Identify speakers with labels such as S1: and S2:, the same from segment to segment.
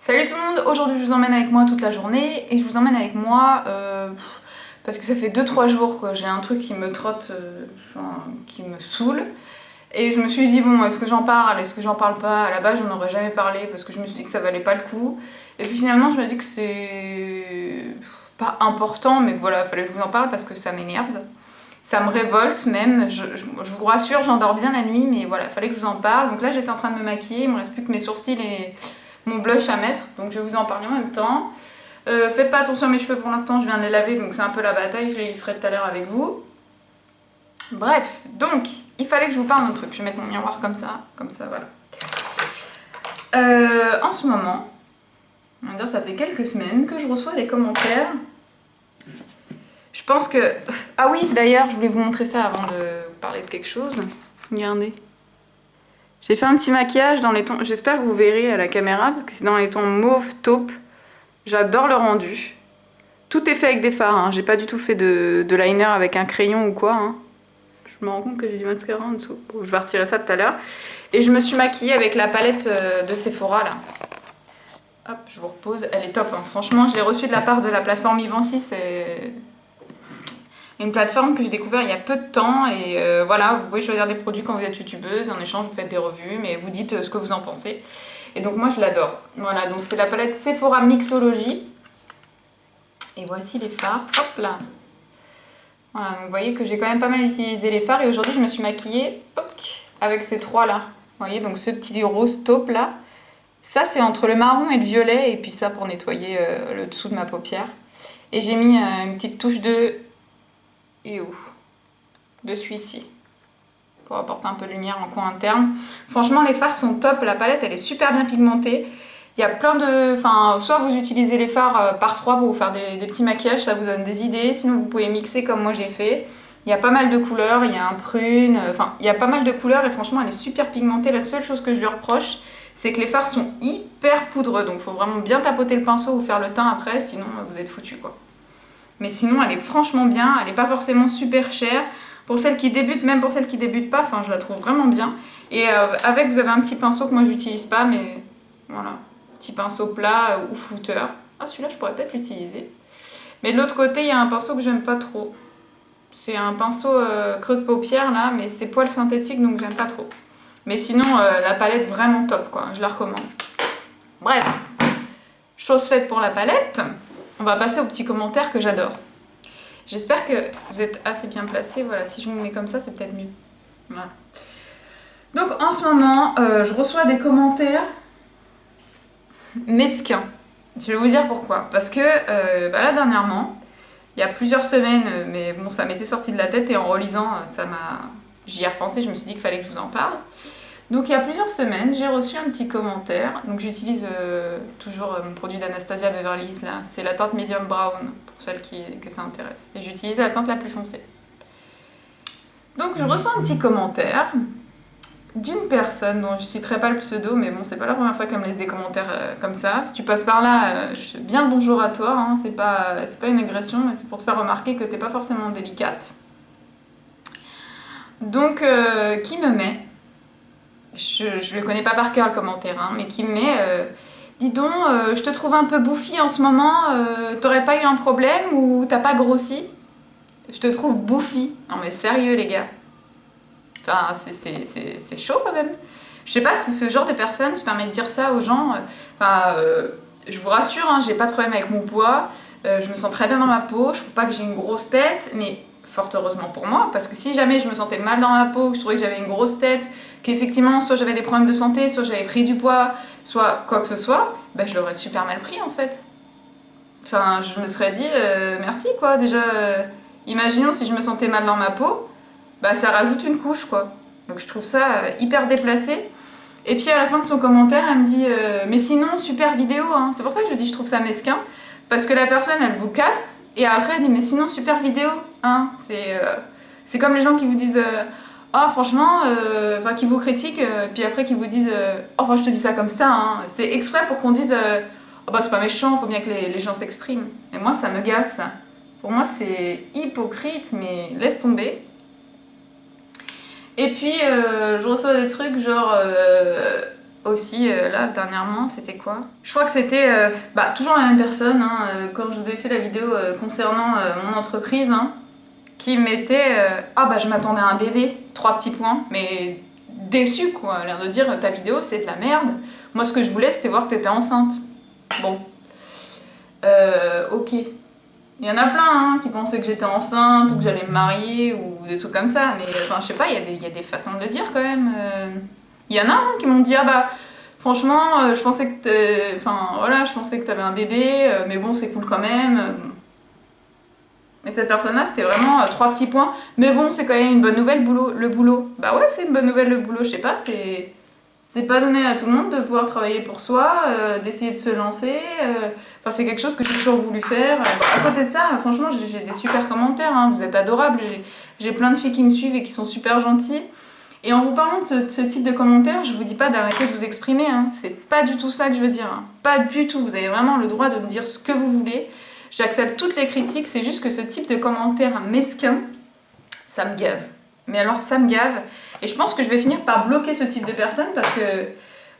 S1: Salut tout le monde, aujourd'hui je vous emmène avec moi toute la journée et je vous emmène avec moi parce que ça fait 2-3 jours que j'ai un truc qui me trotte, qui me saoule. Et je me suis dit bon, est-ce que j'en parle, est-ce que j'en parle pas? À la base j'en aurais jamais parlé parce que je me suis dit que ça valait pas le coup. Et puis finalement je me dis que c'est pas important mais que voilà, il fallait que je vous en parle parce que ça m'énerve. Ça me révolte même, je vous rassure, j'endors bien la nuit mais voilà, il fallait que je vous en parle. Donc là j'étais en train de me maquiller, il me reste plus que mes sourcils et mon blush à mettre, donc je vais vous en parler en même temps. Faites pas attention à mes cheveux pour l'instant, je viens de les laver, donc c'est un peu la bataille, je les lisserai tout à l'heure avec vous. Bref, donc, il fallait que je vous parle d'un truc. Je vais mettre mon miroir comme ça, voilà. En ce moment, on va dire ça fait quelques semaines que je reçois des commentaires. Je pense que... Ah oui, d'ailleurs, je voulais vous montrer ça avant de vous parler de quelque chose. Regardez. J'ai fait un petit maquillage dans les tons... J'espère que vous verrez à la caméra, parce que c'est dans les tons mauve taupe. J'adore le rendu. Tout est fait avec des fards, hein. J'ai pas du tout fait de liner avec un crayon ou quoi. Hein. Je me rends compte que j'ai du mascara en dessous. Bon, je vais retirer ça tout à l'heure. Et je me suis maquillée avec la palette de Sephora, là. Hop, je vous repose. Elle est top, hein. Franchement, je l'ai reçue de la part de la plateforme Ivancy. C'est une plateforme que j'ai découvert il y a peu de temps. Et voilà, vous pouvez choisir des produits quand vous êtes youtubeuse. En échange, vous faites des revues, mais vous dites ce que vous en pensez. Et donc moi, je l'adore. Voilà, donc c'est la palette Sephora Mixology. Et voici les fards. Hop là. Voilà, donc vous voyez que j'ai quand même pas mal utilisé les fards. Et aujourd'hui, je me suis maquillée avec ces trois-là. Vous voyez, donc ce petit rose taupe là. Ça, c'est entre le marron et le violet. Et puis ça, pour nettoyer le dessous de ma paupière. Et j'ai mis une petite touche de... Il est où? De celui-ci. Pour apporter un peu de lumière en coin interne. Franchement, les fards sont top. La palette, elle est super bien pigmentée. Il y a plein de... Enfin, soit vous utilisez les fards par 3 pour vous faire des petits maquillages, ça vous donne des idées. Sinon, vous pouvez mixer comme moi j'ai fait. Il y a pas mal de couleurs, il y a un prune... Enfin, il y a pas mal de couleurs et franchement, elle est super pigmentée. La seule chose que je lui reproche, c'est que les fards sont hyper poudreux. Donc, il faut vraiment bien tapoter le pinceau ou faire le teint après, sinon vous êtes foutu, quoi. Mais sinon, elle est franchement bien. Elle n'est pas forcément super chère. Pour celles qui débutent, même pour celles qui débutent pas, enfin, je la trouve vraiment bien. Et avec, vous avez un petit pinceau que moi, j'utilise pas, mais voilà. Petit pinceau plat ou flouteur. Ah, celui-là, je pourrais peut-être l'utiliser. Mais de l'autre côté, il y a un pinceau que j'aime pas trop. C'est un pinceau creux de paupière, là, mais c'est poil synthétique, donc j'aime pas trop. Mais sinon, la palette, vraiment top, quoi. Je la recommande. Bref, chose faite pour la palette, on va passer aux petits commentaires que j'adore. J'espère que vous êtes assez bien placés. Voilà, si je vous mets comme ça, c'est peut-être mieux. Voilà. Donc, en ce moment, je reçois des commentaires mesquin. Je vais vous dire pourquoi. Parce que là dernièrement, il y a plusieurs semaines, mais bon, ça m'était sorti de la tête et en relisant, j'y ai repensé, je me suis dit qu'il fallait que je vous en parle. Donc il y a plusieurs semaines, j'ai reçu un petit commentaire. Donc j'utilise toujours mon produit d'Anastasia Beverly Hills, là. C'est la teinte medium brown, pour celles que ça intéresse. Et j'utilise la teinte la plus foncée. Donc je reçois un petit commentaire d'une personne dont je citerai pas le pseudo, mais bon, c'est pas la première fois qu'elle me laisse des commentaires comme ça. Si tu passes par là, bien le bonjour à toi, hein, c'est pas une agression, mais c'est pour te faire remarquer que t'es pas forcément délicate. Donc, qui me met, je le connais pas par cœur le commentaire, hein, mais qui me met, dis donc, je te trouve un peu bouffi en ce moment, t'aurais pas eu un problème ou t'as pas grossi? Je te trouve bouffi. Non mais sérieux les gars. Enfin, c'est chaud quand même. Je sais pas si ce genre de personne se permet de dire ça aux gens. Je vous rassure, hein, j'ai pas de problème avec mon poids. Je me sens très bien dans ma peau. Je trouve pas que j'ai une grosse tête, mais fort heureusement pour moi, parce que si jamais je me sentais mal dans ma peau, que je trouvais que j'avais une grosse tête, qu'effectivement soit j'avais des problèmes de santé, soit j'avais pris du poids, soit quoi que ce soit, bah, je l'aurais super mal pris en fait. Enfin, je me serais dit merci quoi. Déjà, imaginons si je me sentais mal dans ma peau. Bah ça rajoute une couche quoi. Donc je trouve ça hyper déplacé. Et puis à la fin de son commentaire, elle me dit mais sinon super vidéo hein. C'est pour ça que je dis je trouve ça mesquin. Parce que la personne elle vous casse et après elle dit mais sinon super vidéo hein. C'est comme les gens qui vous disent oh franchement, qui vous critiquent puis après qui vous disent enfin je te dis ça comme ça hein. C'est exprès pour qu'on dise oh bah c'est pas méchant, faut bien que les gens s'expriment. Et moi ça me gave ça. Pour moi c'est hypocrite mais laisse tomber. Et puis, je reçois des trucs genre aussi, là, dernièrement, c'était quoi? Je crois que c'était toujours la même personne, hein, quand je vous ai fait la vidéo concernant mon entreprise, hein, qui mettait ah bah je m'attendais à un bébé, 3 petits points, mais déçu quoi, l'air de dire ta vidéo c'est de la merde. Moi ce que je voulais c'était voir que t'étais enceinte. Bon, ok. Il y en a plein hein, qui pensaient que j'étais enceinte ou que j'allais me marier ou des trucs comme ça, mais enfin je sais pas, il y a des façons de le dire quand même. Il y en a hein, qui m'ont dit ah bah franchement je pensais que je pensais que t'avais un bébé, mais bon c'est cool quand même. Mais cette personne-là, c'était vraiment 3 petits points. Mais bon, c'est quand même une bonne nouvelle, le boulot. Bah ouais, c'est une bonne nouvelle, le boulot. Je sais pas, c'est pas donné à tout le monde de pouvoir travailler pour soi, d'essayer de se lancer. Enfin, c'est quelque chose que j'ai toujours voulu faire. À côté de ça, franchement, j'ai des super commentaires. Hein. Vous êtes adorables. J'ai plein de filles qui me suivent et qui sont super gentilles. Et en vous parlant de ce type de commentaires, je vous dis pas d'arrêter de vous exprimer. Hein. C'est pas du tout ça que je veux dire. Hein. Pas du tout. Vous avez vraiment le droit de me dire ce que vous voulez. J'accepte toutes les critiques, c'est juste que ce type de commentaires mesquins, ça me gave. Mais alors ça me gave. Et je pense que je vais finir par bloquer ce type de personnes parce que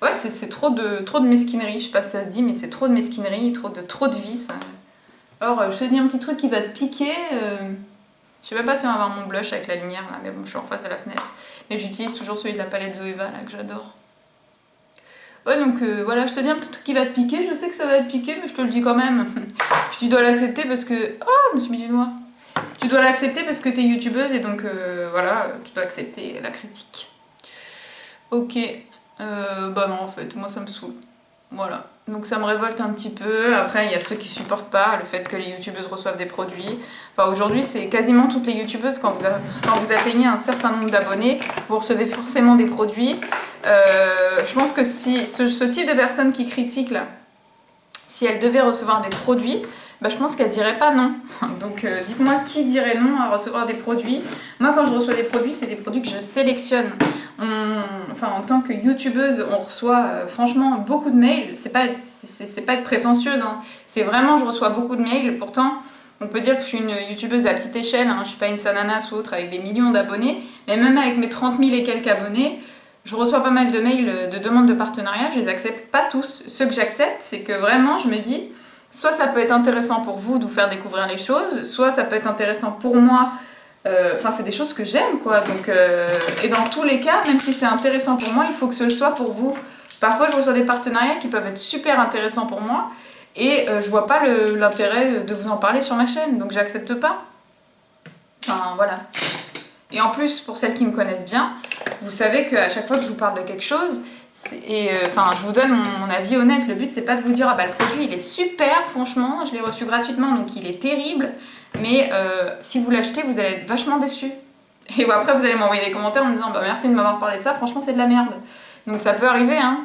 S1: ouais, c'est trop de mesquinerie. Je sais pas si ça se dit, mais c'est trop de mesquinerie, trop de vices. Alors je te dis un petit truc qui va te piquer. Je sais même pas si on va avoir mon blush avec la lumière là, mais bon, je suis en face de la fenêtre. Mais j'utilise toujours celui de la palette Zoeva là que j'adore. Ouais, donc voilà, je te dis un petit truc qui va te piquer, je sais que ça va te piquer, mais je te le dis quand même. Puis tu dois l'accepter parce que... Oh, je me suis mis du noir. Tu dois l'accepter parce que t'es youtubeuse et donc voilà, tu dois accepter la critique. Ok, bah non en fait, moi ça me saoule. Voilà, donc ça me révolte un petit peu. Après, il y a ceux qui supportent pas le fait que les youtubeuses reçoivent des produits. Enfin, aujourd'hui, c'est quasiment toutes les youtubeuses, quand vous atteignez un certain nombre d'abonnés, vous recevez forcément des produits. Je pense que si ce type de personnes qui critiquent là, si elles devaient recevoir des produits, bah, je pense qu'elles diraient pas non. Donc dites-moi qui dirait non à recevoir des produits. Moi quand je reçois des produits, c'est des produits que je sélectionne. En tant que youtubeuse, on reçoit franchement beaucoup de mails. C'est pas être prétentieuse, hein. C'est vraiment, je reçois beaucoup de mails. Pourtant, on peut dire que je suis une youtubeuse à petite échelle, hein. Je suis pas une Sananas ou autre avec des millions d'abonnés. Mais même avec mes 30 000 et quelques abonnés, je reçois pas mal de mails de demandes de partenariat. Je les accepte pas tous. Ceux que j'accepte, c'est que vraiment, je me dis... Soit ça peut être intéressant pour vous de vous faire découvrir les choses, soit ça peut être intéressant pour moi. Enfin, c'est des choses que j'aime, quoi. Donc, et dans tous les cas, même si c'est intéressant pour moi, il faut que ce soit pour vous. Parfois, je reçois des partenariats qui peuvent être super intéressants pour moi et je vois pas l'intérêt de vous en parler sur ma chaîne, donc j'accepte pas. Enfin, voilà. Et en plus, pour celles qui me connaissent bien, vous savez qu'à chaque fois que je vous parle de quelque chose, je vous donne mon avis honnête. Le but, c'est pas de vous dire, ah bah le produit il est super, franchement, je l'ai reçu gratuitement, donc il est terrible. Mais si vous l'achetez, vous allez être vachement déçus. Et après, vous allez m'envoyer des commentaires en me disant, bah merci de m'avoir parlé de ça, franchement, c'est de la merde. Donc ça peut arriver, hein,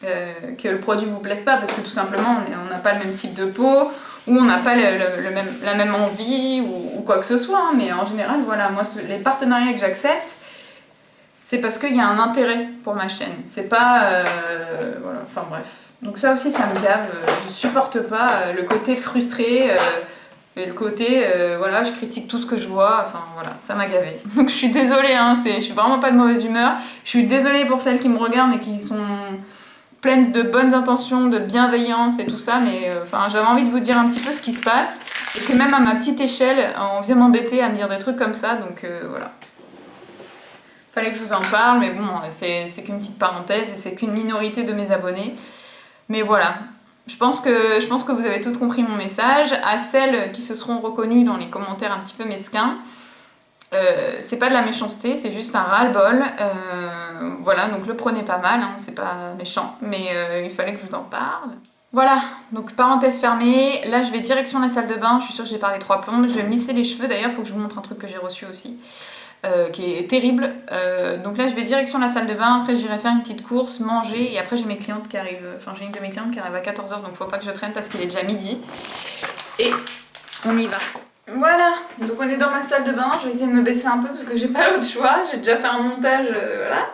S1: que le produit vous plaise pas, parce que tout simplement, on n'a pas le même type de peau, ou on n'a pas la même envie, ou quoi que ce soit. Hein. Mais en général, voilà, moi, les partenariats que j'accepte, c'est parce qu'il y a un intérêt pour ma chaîne. C'est pas... voilà, enfin bref. Donc ça aussi, ça me gave. Je supporte pas le côté frustré, et le côté, voilà, je critique tout ce que je vois. Enfin voilà, ça m'a gavé. Donc je suis désolée, hein, je suis vraiment pas de mauvaise humeur. Je suis désolée pour celles qui me regardent et qui sont pleines de bonnes intentions, de bienveillance et tout ça. Mais j'avais envie de vous dire un petit peu ce qui se passe. Et que même à ma petite échelle, on vient m'embêter à me dire des trucs comme ça. Donc voilà. Fallait que je vous en parle, mais bon, c'est qu'une petite parenthèse et c'est qu'une minorité de mes abonnés. Mais voilà, je pense que vous avez toutes compris mon message. À celles qui se seront reconnues dans les commentaires un petit peu mesquins, c'est pas de la méchanceté, c'est juste un ras-le-bol. Voilà, donc le prenez pas mal, hein, c'est pas méchant, mais il fallait que je vous en parle. Voilà, donc parenthèse fermée, là je vais direction la salle de bain, je suis sûre que j'ai parlé 3 plombes, je vais me lisser les cheveux, d'ailleurs il faut que je vous montre un truc que j'ai reçu aussi. Qui est terrible. Donc là, je vais direction la salle de bain. Après, j'irai faire une petite course, manger. Et après, j'ai mes clientes qui arrivent. Enfin, j'ai une de mes clientes qui arrive à 14h. Donc, faut pas que je traîne parce qu'il est déjà midi. Et on y va. Voilà. Donc, on est dans ma salle de bain. Je vais essayer de me baisser un peu parce que j'ai pas l'autre choix. J'ai déjà fait un montage. Voilà.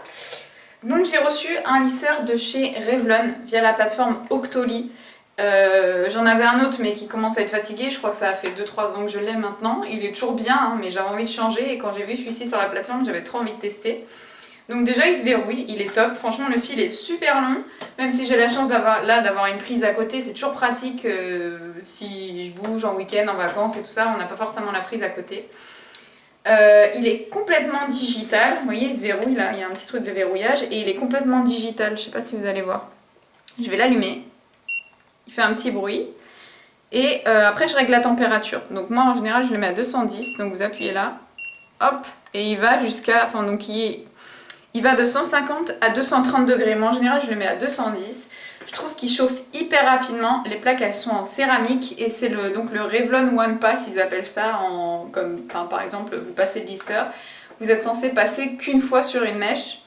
S1: Donc, j'ai reçu un lisseur de chez Revlon via la plateforme Octoly. J'en avais un autre mais qui commence à être fatigué, je crois que ça a fait 2-3 ans que je l'ai maintenant, il est toujours bien hein, mais j'avais envie de changer et quand j'ai vu celui-ci sur la plateforme j'avais trop envie de tester. Donc déjà il se verrouille, il est top, franchement le fil est super long, même si j'ai la chance d'avoir une prise à côté, c'est toujours pratique si je bouge en week-end, en vacances et tout ça, on n'a pas forcément la prise à côté. Il est complètement digital, vous voyez il se verrouille là, il y a un petit truc de verrouillage et il est complètement digital, je sais pas si vous allez voir. Je vais l'allumer, il fait un petit bruit et après je règle la température. Donc moi en général je le mets à 210, donc vous appuyez là, hop, et il va jusqu'à, enfin donc il va de 150 à 230 degrés. Moi en général je le mets à 210. Je trouve qu'il chauffe hyper rapidement. Les plaques elles sont en céramique et c'est donc le Revlon One Pass, ils appellent ça par exemple vous passez le lisseur. Vous êtes censé passer qu'une fois sur une mèche.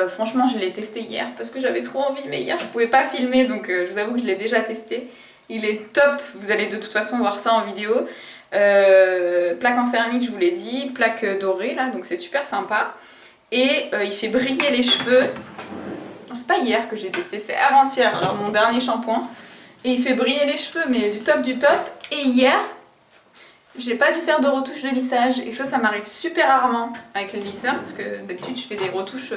S1: Franchement je l'ai testé hier parce que j'avais trop envie, mais hier je pouvais pas filmer donc je vous avoue que je l'ai déjà testé. Il est top, vous allez de toute façon voir ça en vidéo. Plaque en céramique je vous l'ai dit, plaque dorée là, donc c'est super sympa. Et il fait briller les cheveux. C'est pas hier que j'ai testé, c'est avant-hier, alors mon dernier shampoing. Et il fait briller les cheveux, mais du top du top. Et hier, j'ai pas dû faire de retouche de lissage. Et ça m'arrive super rarement avec les lisseurs, parce que d'habitude je fais des retouches.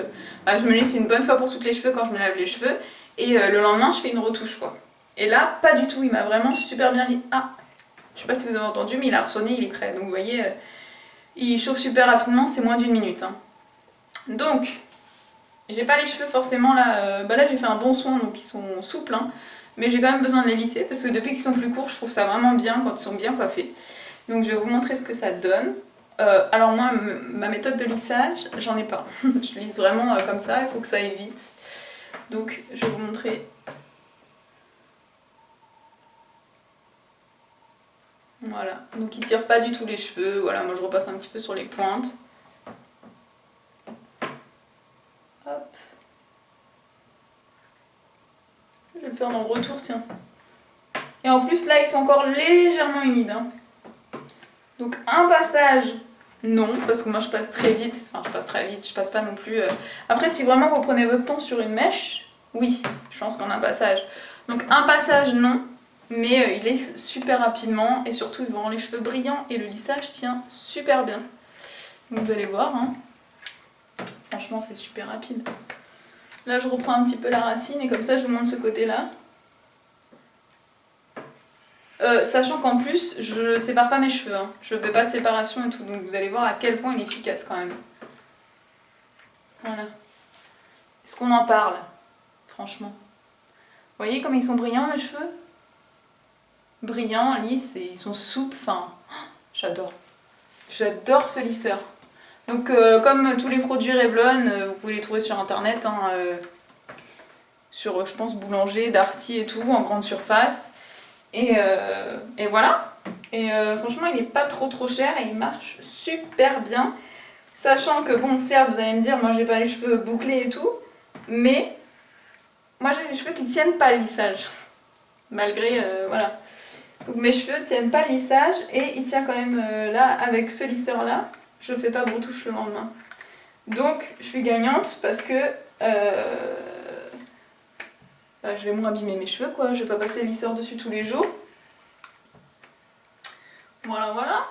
S1: Je me laisse une bonne fois pour toutes les cheveux quand je me lave les cheveux. Et le lendemain, je fais une retouche quoi. Et là, pas du tout, il m'a vraiment super bien... Ah, je sais pas si vous avez entendu, mais il a ressonné, il est prêt. Donc vous voyez, il chauffe super rapidement, c'est moins d'une minute. Hein. Donc... J'ai pas les cheveux forcément là, là j'ai fait un bon soin donc ils sont souples hein, mais j'ai quand même besoin de les lisser parce que depuis qu'ils sont plus courts je trouve ça vraiment bien quand ils sont bien coiffés. Donc je vais vous montrer ce que ça donne. Alors moi ma méthode de lissage j'en ai pas, je lisse vraiment comme ça, il faut que ça aille vite. Donc je vais vous montrer. Voilà, donc il tire pas du tout les cheveux, voilà moi je repasse un petit peu sur les pointes. Hop. Je vais le faire dans le retour, tiens. Et en plus, là, ils sont encore légèrement humides. Hein. Donc, un passage, non, parce que moi, je passe très vite. Enfin, je passe très vite, je passe pas non plus... Après, si vraiment vous prenez votre temps sur une mèche, oui, je pense qu'en un passage. Donc, un passage, non, mais il est super rapidement. Et surtout, il rend les cheveux brillants et le lissage tient super bien. Donc, vous allez voir, hein. Franchement, c'est super rapide. Là, je reprends un petit peu la racine et comme ça, je vous montre ce côté-là. Sachant qu'en plus, je sépare pas mes cheveux. Hein. Je fais pas de séparation et tout. Donc, vous allez voir à quel point il est efficace quand même. Voilà. Est-ce qu'on en parle? Franchement. Vous voyez comme ils sont brillants, mes cheveux? Brillants, lisses et ils sont souples. Enfin, j'adore. J'adore ce lisseur. Donc comme tous les produits Revlon, vous pouvez les trouver sur internet, hein, sur je pense Boulanger, Darty et tout, en grande surface. Et voilà. Et franchement il n'est pas trop cher et il marche super bien. Sachant que bon certes vous allez me dire, moi j'ai pas les cheveux bouclés et tout, mais moi j'ai les cheveux qui tiennent pas le lissage. Malgré, voilà. Donc mes cheveux tiennent pas le lissage et il tient quand même là avec ce lisseur là. Je fais pas de retouche le lendemain. Donc je suis gagnante parce que je vais moins abîmer mes cheveux quoi, je vais pas passer le lisseur dessus tous les jours. Voilà.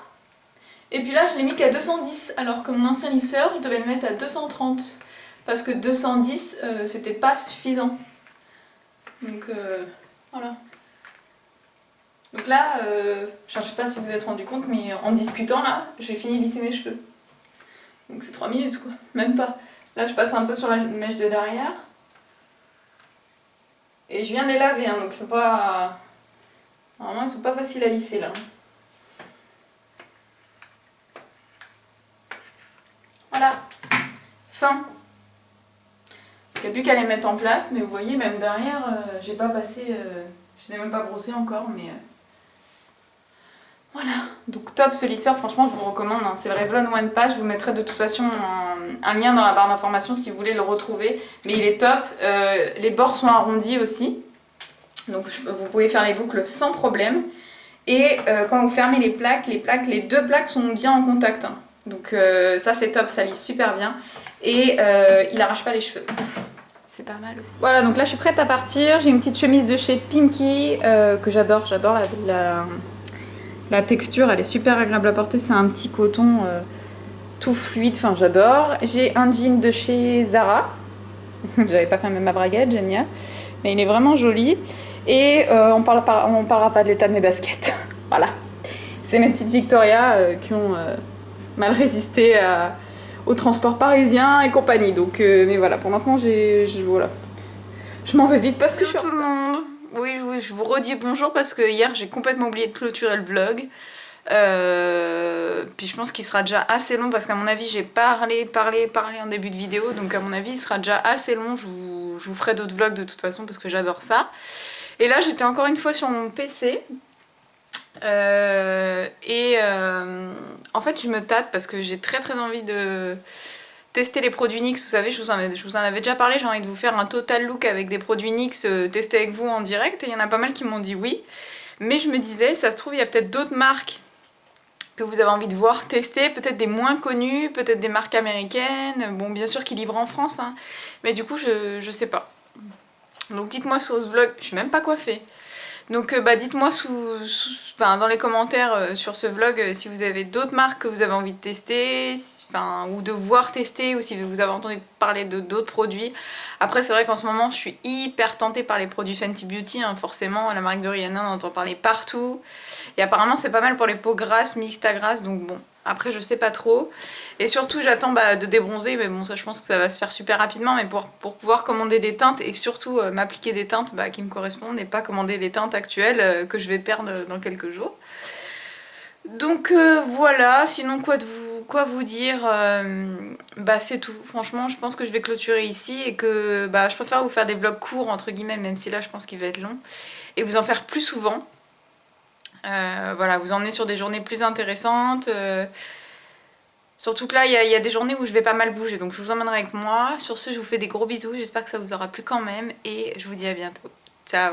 S1: Et puis là je l'ai mis qu'à 210 alors que mon ancien lisseur je devais le mettre à 230 parce que 210 c'était pas suffisant. Donc voilà. Donc là, je sais pas si vous vous êtes rendu compte, mais en discutant là, j'ai fini de lisser mes cheveux. Donc c'est 3 minutes quoi, même pas. Là je passe un peu sur la mèche de derrière. Et je viens de les laver, hein, donc c'est pas... Normalement ils sont pas faciles à lisser là. Voilà. Fin. Il n'y a plus qu'à les mettre en place, mais vous voyez même derrière, j'ai pas passé... je n'ai même pas brossé encore, mais... Voilà, donc top ce lisseur, franchement je vous recommande, hein. C'est le Revlon One Pass, je vous mettrai de toute façon un lien dans la barre d'informations si vous voulez le retrouver, mais il est top, les bords sont arrondis aussi, donc vous pouvez faire les boucles sans problème, et quand vous fermez les deux plaques sont bien en contact, hein. Donc ça c'est top, ça lisse super bien, et il arrache pas les cheveux. C'est pas mal aussi. Voilà, donc là je suis prête à partir, j'ai une petite chemise de chez Pinky que j'adore la texture, elle est super agréable à porter, c'est un petit coton tout fluide, enfin j'adore. J'ai un jean de chez Zara. J'avais pas fait ma braguette, génial. Mais il est vraiment joli. Et on parlera pas de l'état de mes baskets. Voilà. C'est mes petites Victoria qui ont mal résisté au transport parisien et compagnie. Donc, mais voilà, pour l'instant, voilà. Je m'en vais vite parce que je suis tout le monde. Oui, je vous redis bonjour parce que hier, j'ai complètement oublié de clôturer le vlog. Puis je pense qu'il sera déjà assez long parce qu'à mon avis j'ai parlé en début de vidéo, donc à mon avis il sera déjà assez long. Je vous ferai d'autres vlogs de toute façon parce que j'adore ça. Et là j'étais encore une fois sur mon PC en fait je me tâte parce que j'ai très envie de tester les produits NYX. Vous savez, je vous en avais déjà parlé, j'ai envie de vous faire un total look avec des produits NYX testés avec vous en direct, et il y en a pas mal qui m'ont dit oui. Mais je me disais, ça se trouve il y a peut-être d'autres marques que vous avez envie de voir tester, peut-être des moins connus, peut-être des marques américaines, bon bien sûr qui livrent en France, hein, mais du coup je sais pas. Donc dites-moi sur ce vlog, je sais même pas quoi faire. Donc dites-moi dans les commentaires sur ce vlog si vous avez d'autres marques que vous avez envie de tester, ou de voir tester, ou si vous avez entendu parler de d'autres produits. Après c'est vrai qu'en ce moment je suis hyper tentée par les produits Fenty Beauty, hein, forcément, la marque de Rihanna on entend parler partout. Et apparemment c'est pas mal pour les peaux grasses, mixtes à grasses, donc bon, après je sais pas trop. Et surtout j'attends de débronzer, mais bon ça je pense que ça va se faire super rapidement, mais pour pouvoir commander des teintes et surtout m'appliquer des teintes qui me correspondent et pas commander des teintes actuelles que je vais perdre dans quelques jours. Donc voilà, sinon quoi vous dire, c'est tout. Franchement je pense que je vais clôturer ici et que je préfère vous faire des vlogs courts entre guillemets, même si là je pense qu'il va être long, et vous en faire plus souvent. Voilà, vous emmener sur des journées plus intéressantes. Surtout que là, il y a des journées où je vais pas mal bouger, donc je vous emmènerai avec moi. Sur ce, je vous fais des gros bisous, j'espère que ça vous aura plu quand même, et je vous dis à bientôt. Ciao!